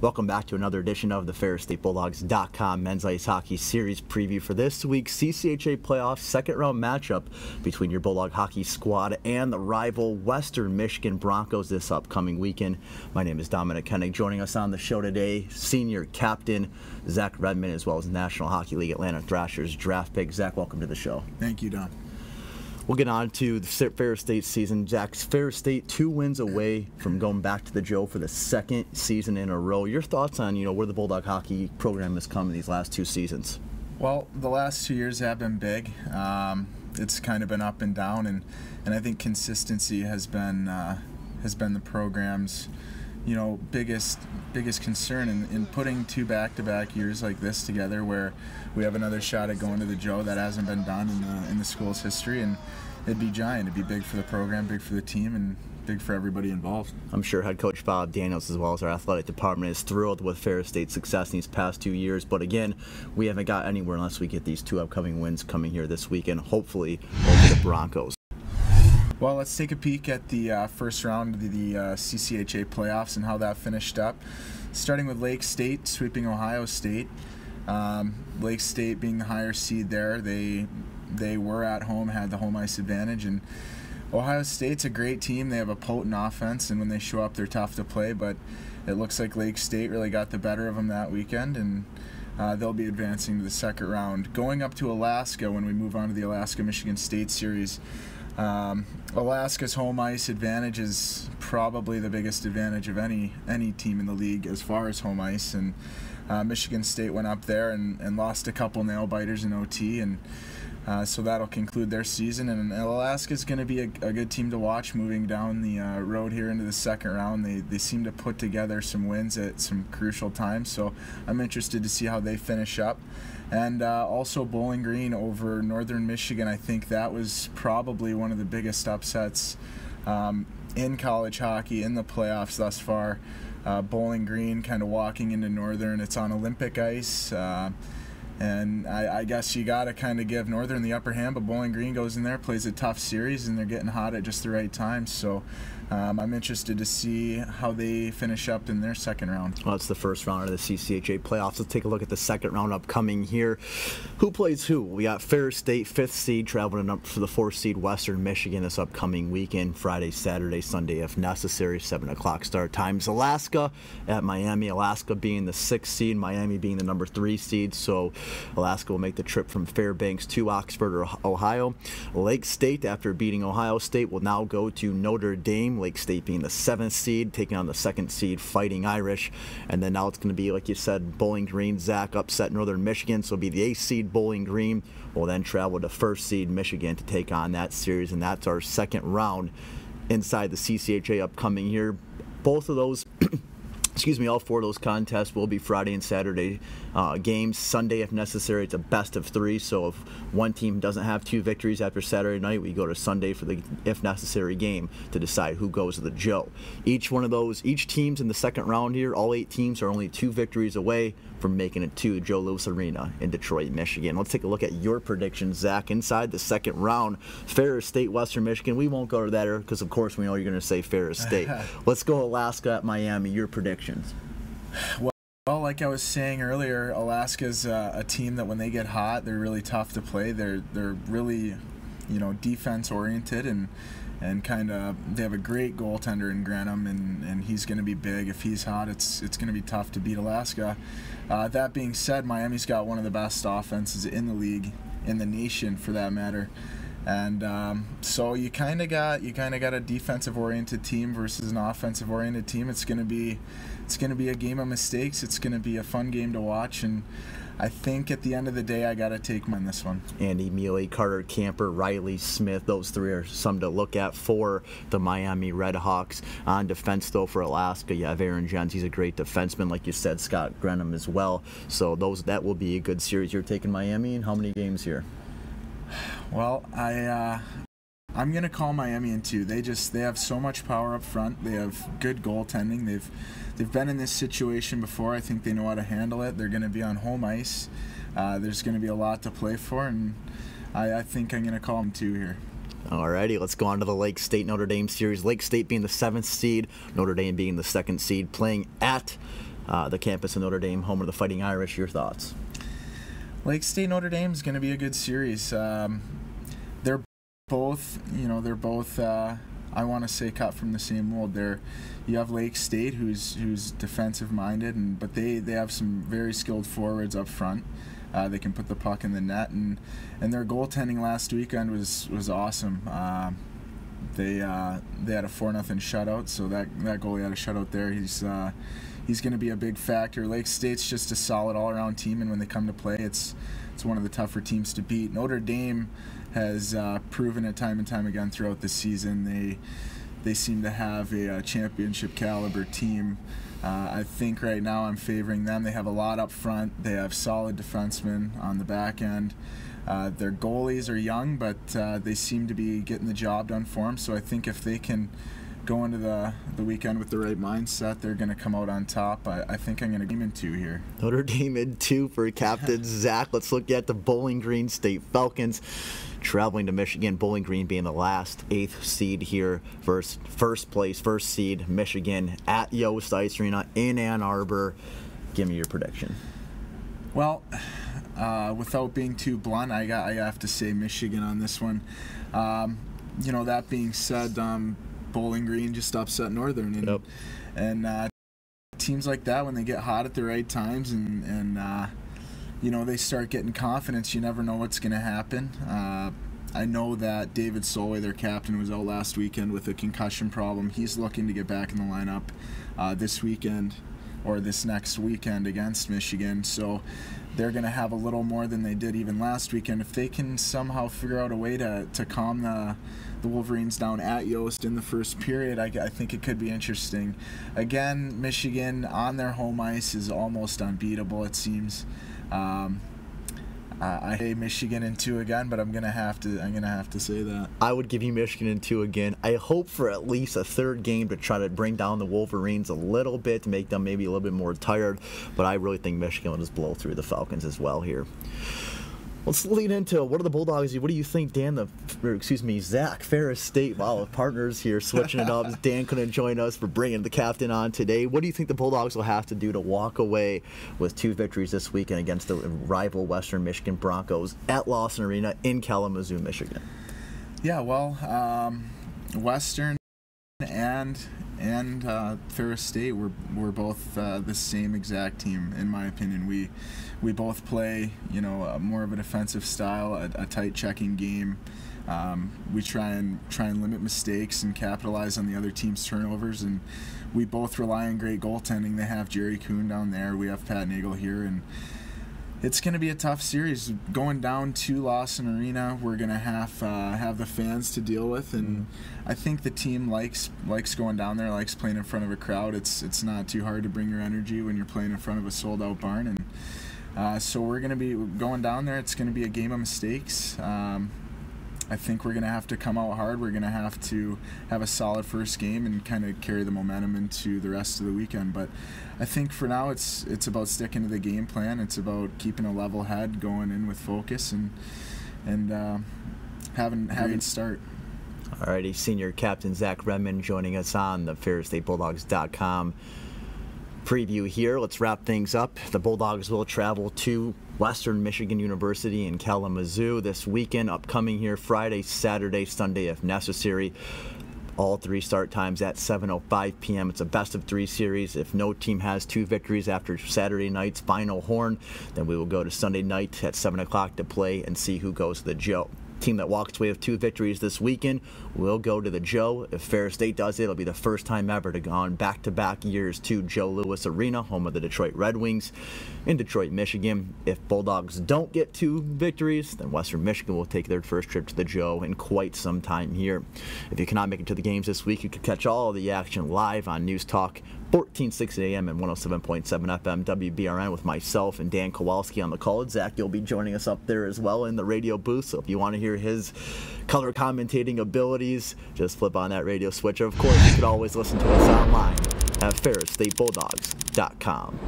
Welcome back to another edition of the Ferris State Bulldogs.com Men's Ice Hockey Series preview for this week's CCHA Playoffs second round matchup between your Bulldog hockey squad and the rival Western Michigan Broncos this upcoming weekend. My name is Dominic Hennig. Joining us on the show today, senior captain Zach Redmond, as well as National Hockey League Atlanta Thrashers draft pick. Zach, welcome to the show. Thank you, Dom. We'll get on to the Ferris State season. Zach's Ferris State 2 wins away from going back to the Joe for the second season in a row. Your thoughts on where the Bulldog hockey program has come in these last 2 seasons? Well, the last 2 years have been big. It's kind of been up and down, and I think consistency has been the program's biggest concern in putting 2 back-to-back years like this together, where we have another shot at going to the Joe. That hasn't been done in the school's history, and it'd be giant. It'd be big for the program, big for the team, and big for everybody involved. I'm sure head coach Bob Daniels, as well as our athletic department, is thrilled with Ferris State's success in these past 2 years. But again, we haven't got anywhere unless we get these 2 upcoming wins coming here this weekend, hopefully over the Broncos. Well, let's take a peek at the first round of the CCHA Playoffs and how that finished up. Starting with Lake State sweeping Ohio State. Lake State being the higher seed there, they were at home, had the home ice advantage, and Ohio State's a great team. They have a potent offense, and when they show up, they're tough to play, but it looks like Lake State really got the better of them that weekend, and they'll be advancing to the second round. Going up to Alaska when we move on to the Alaska-Michigan State series, Alaska's home ice advantage is probably the biggest advantage of any team in the league as far as home ice, and Michigan State went up there and lost a couple nail-biters in OT, and so that'll conclude their season. And Alaska's going to be a good team to watch moving down the road here into the second round. They seem to put together some wins at some crucial times, so I'm interested to see how they finish up. And also Bowling Green over Northern Michigan. I think that was probably one of the biggest upsets in college hockey in the playoffs thus far. Bowling Green kind of walking into Northern. It's on Olympic ice. And I guess you got to kind of give Northern the upper hand, but Bowling Green goes in there, plays a tough series, and they're getting hot at just the right time. So I'm interested to see how they finish up in their second round. Well, it's the first round of the CCHA playoffs. Let's take a look at the second round upcoming here. Who plays who? We got Ferris State, 5th seed, traveling up for the 4th seed Western Michigan this upcoming weekend, Friday, Saturday, Sunday if necessary, 7 o'clock start times. Alaska at Miami, Alaska being the 6th seed, Miami being the number 3 seed. So Alaska will make the trip from Fairbanks to Oxford, Ohio. Lake State, after beating Ohio State, will now go to Notre Dame. Lake State being the 7th seed, taking on the 2nd seed Fighting Irish. And then now it's going to be, like you said, Bowling Green. Zach upset Northern Michigan, so it'll be the 8th seed Bowling Green will then travel to 1st seed Michigan to take on that series. And that's our second round inside the CCHA upcoming here. Both of those all 4 of those contests will be Friday and Saturday games. Sunday, if necessary, it's a best of 3. So if one team doesn't have 2 victories after Saturday night, we go to Sunday for the, if necessary, game to decide who goes to the Joe. Each team's in the second round here, all 8 teams are only 2 victories away from making it to Joe Louis Arena in Detroit, Michigan. Let's take a look at your predictions, Zach, inside the second round. Ferris State, Western Michigan. We won't go to that because, of course, we know you're going to say Ferris State. Let's go Alaska at Miami. Your predictions. Well, like I was saying earlier, Alaska's a team that when they get hot, they're really tough to play. They're really, defense oriented, and kind of they have a great goaltender in Grenham, and he's going to be big. If he's hot, it's going to be tough to beat Alaska. That being said, Miami's got one of the best offenses in the league, in the nation for that matter. And so you kind of got a defensive-oriented team versus an offensive-oriented team. It's going to be a game of mistakes. It's going to be a fun game to watch, and I think at the end of the day, I got to take mine this one. Andy Mealy, Carter Camper, Riley Smith, those 3 are some to look at for the Miami Redhawks. On defense, though, for Alaska, you have Aaron Jens. He's a great defenseman, like you said, Scott Grenham as well. So that will be a good series. You're taking Miami, and how many games here? Well, I'm gonna call Miami in 2. They have so much power up front. They have good goaltending. They've been in this situation before. I think they know how to handle it. They're gonna be on home ice. There's gonna be a lot to play for, and I think I'm gonna call them 2 here. Alrighty, let's go on to the Lake State Notre Dame series. Lake State being the 7th seed, Notre Dame being the 2nd seed, playing at the campus of Notre Dame, home of the Fighting Irish. Your thoughts? Lake State Notre Dame is going to be a good series. They're both, I want to say cut from the same mold. You have Lake State, who's defensive minded, but they have some very skilled forwards up front. They can put the puck in the net, and their goaltending last weekend was awesome. They had a 4-0 shutout, so that goalie had a shutout there. He's going to be a big factor. Lake State's just a solid all-around team, and when they come to play, it's one of the tougher teams to beat. Notre Dame has proven it time and time again throughout the season. They seem to have a championship caliber team. I think right now I'm favoring them. They have a lot up front. They have solid defensemen on the back end. Their goalies are young, but they seem to be getting the job done for them. So I think if they can go into the weekend with the right mindset, they're going to come out on top. I think I'm going to game in 2 here. Notre Dame in 2 for Captain Zach. Let's look at the Bowling Green State Falcons traveling to Michigan. Bowling Green being the last 8th seed here versus first seed Michigan at Yost Ice Arena in Ann Arbor. Give me your prediction. Well, without being too blunt, I have to say Michigan on this one. That being said, Bowling Green just upset Northern, and teams like that, when they get hot at the right times and they start getting confidence, you never know what's going to happen. I know that David Solway, their captain, was out last weekend with a concussion problem. He's looking to get back in the lineup this weekend or this next weekend against Michigan, so they're going to have a little more than they did even last weekend. If they can somehow figure out a way to calm the Wolverines down at Yost in the first period, I think it could be interesting. Again, Michigan on their home ice is almost unbeatable, it seems. I hate Michigan in 2 again, but I'm gonna have to say that. I would give you Michigan in 2 again. I hope for at least a third game to try to bring down the Wolverines a little bit, to make them maybe a little bit more tired. But I really think Michigan will just blow through the Falcons as well here. Let's lead into what are the Bulldogs? What do you think, Zach, Ferris State, wow, partners here switching it up. Dan couldn't join us for bringing the captain on today. What do you think the Bulldogs will have to do to walk away with 2 victories this weekend against the rival Western Michigan Broncos at Lawson Arena in Kalamazoo, Michigan? Yeah, well, Western and Ferris State were both the same exact team, in my opinion. We both play, more of a defensive style, a tight checking game. We try and limit mistakes and capitalize on the other team's turnovers, and we both rely on great goaltending. They have Jerry Kuhn down there. We have Pat Nagel here, and it's going to be a tough series. Going down to Lawson Arena, we're going to have the fans to deal with, and I think the team likes going down there, likes playing in front of a crowd. It's not too hard to bring your energy when you're playing in front of a sold-out barn, and so we're going to be going down there. It's going to be a game of mistakes. I think we're going to have to come out hard. We're going to have a solid first game and kind of carry the momentum into the rest of the weekend. But I think for now it's about sticking to the game plan. It's about keeping a level head, going in with focus, and having a start. Alrighty, senior captain Zach Redmond joining us on the FerrisStateBulldogs.com preview here. Let's wrap things up. The Bulldogs will travel to Western Michigan University in Kalamazoo this weekend, upcoming here Friday, Saturday, Sunday if necessary. All 3 start times at 7:05 p.m. It's a best-of-3 series. If no team has 2 victories after Saturday night's final horn, then we will go to Sunday night at 7 o'clock to play and see who goes to the Joe. Team that walks away with 2 victories this weekend will go to the Joe. If Ferris State does it, it'll be the first time ever to go on back-to-back years to Joe Louis Arena, home of the Detroit Red Wings in Detroit, Michigan. If Bulldogs don't get 2 victories, then Western Michigan will take their first trip to the Joe in quite some time here. If you cannot make it to the games this week, you can catch all of the action live on News Talk 1460 AM and 107.7 FM WBRN with myself and Dan Kowalski on the call. Zach, you'll be joining us up there as well in the radio booth, so if you want to hear his color commentating abilities, just flip on that radio switcher. Of course, you can always listen to us online at FerrisStateBulldogs.com.